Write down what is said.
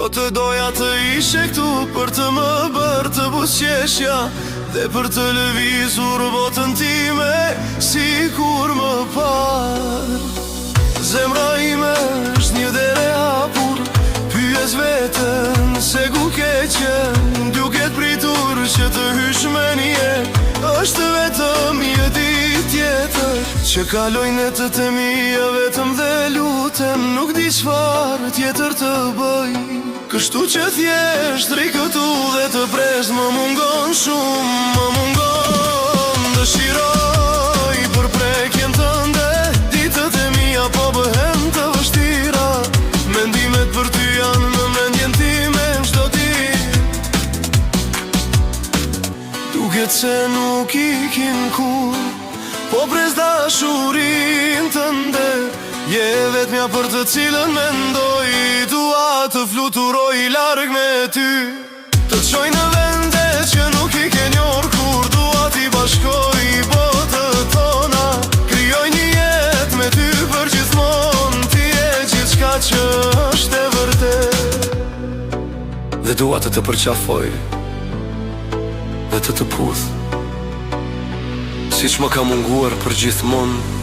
Do të doja të ishe këtu për të më bërë të buzëqeshja dhe për të lëvizur botën time si kur më parë. Zemra ime është një dere hapur, pyes veten se ku ke qenë, duket pritur që të hysh me një jetë. Është vetëm një ditë tjetër që kaloj netët e mia vetëm dhe lutem, nuk di çfarë tjetër të bëj. Kështu që thjesht rri këtu dhe të pres më mungon shumë, më mungon. Dëshiroj për prekjen tënde, ditët e mia po bëhen të vështira, mendimet për ty janë në mendjen time çdo ditë. Duket se nuk ikin kur, po pres dashurin tënde, je vetmja për të cilën mendoj. Dua të fluturoj larg me ty, të çoj në vende që nuk i ke njohur kur. Dua t'i bashkoj botët tona, krijoj një jetë me ty për gjithmonë. Ti je gjithçka që është e vërtet, dhe dua të të përqafoj dhe të të puth, siç më ka munguar për gjithmonë.